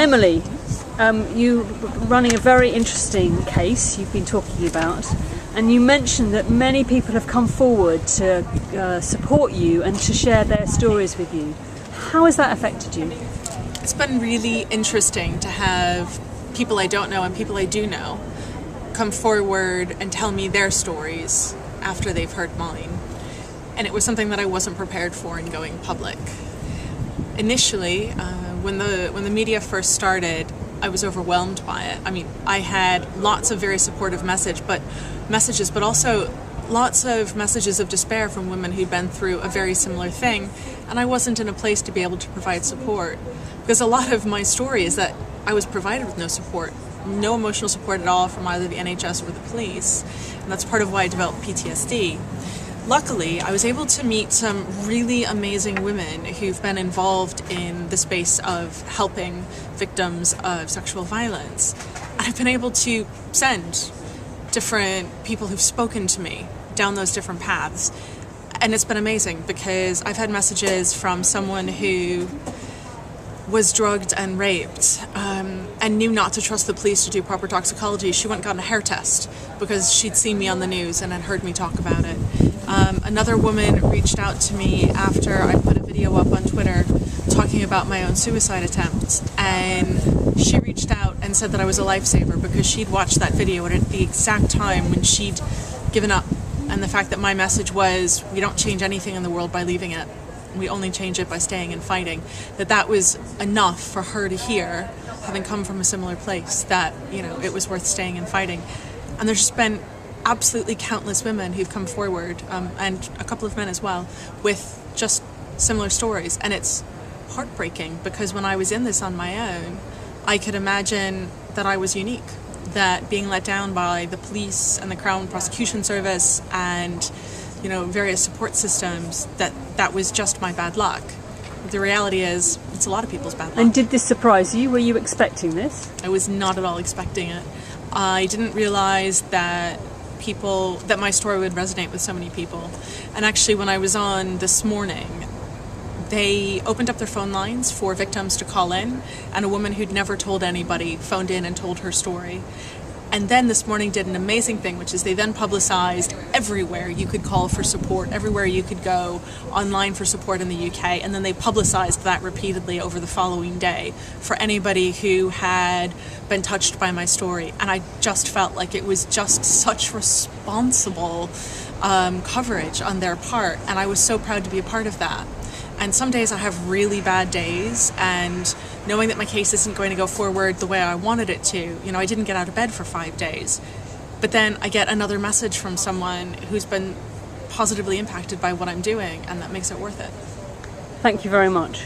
Emily, you're running a very interesting case you've been talking about, and you mentioned that many people have come forward to support you and to share their stories with you. How has that affected you? It's been really interesting to have people I don't know and people I do know come forward and tell me their stories after they've heard mine. And it was something that I wasn't prepared for in going public. Initially, when the media first started, I was overwhelmed by it. I mean, I had lots of very supportive messages, but also lots of messages of despair from women who'd been through a very similar thing, and I wasn't in a place to be able to provide support. Because a lot of my story is that I was provided with no support, no emotional support at all from either the NHS or the police, and that's part of why I developed PTSD. Luckily, I was able to meet some really amazing women who've been involved in the space of helping victims of sexual violence. And I've been able to send different people who've spoken to me down those different paths. And it's been amazing because I've had messages from someone who was drugged and raped and knew not to trust the police to do proper toxicology. She went and got a hair test because she'd seen me on the news and had heard me talk about it. Another woman reached out to me after I put a video up on Twitter talking about my own suicide attempt, and she reached out and said that I was a lifesaver because she'd watched that video at the exact time when she'd given up, and the fact that my message was, we don't change anything in the world by leaving it, we only change it by staying and fighting, that was enough for her to hear, having come from a similar place, that, you know, it was worth staying and fighting. And there's just been absolutely countless women who've come forward, and a couple of men as well, with just similar stories. And it's heartbreaking because when I was in this on my own, I could imagine that I was unique, that being let down by the police and the Crown Prosecution Service and, you know, various support systems, that was just my bad luck. The reality is, it's a lot of people's bad luck. And did this surprise you? Were you expecting this? I was not at all expecting it. I didn't realize that my story would resonate with so many people. And actually, when I was on this morning, they opened up their phone lines for victims to call in, and a woman who'd never told anybody phoned in and told her story. And then this morning did an amazing thing, which is they then publicized everywhere you could call for support, everywhere you could go online for support in the UK, and then they publicized that repeatedly over the following day for anybody who had been touched by my story. And I just felt like it was just such responsible coverage on their part, and I was so proud to be a part of that. And some days I have really bad days, and knowing that my case isn't going to go forward the way I wanted it to, you know, I didn't get out of bed for 5 days. But then I get another message from someone who's been positively impacted by what I'm doing, and that makes it worth it. Thank you very much.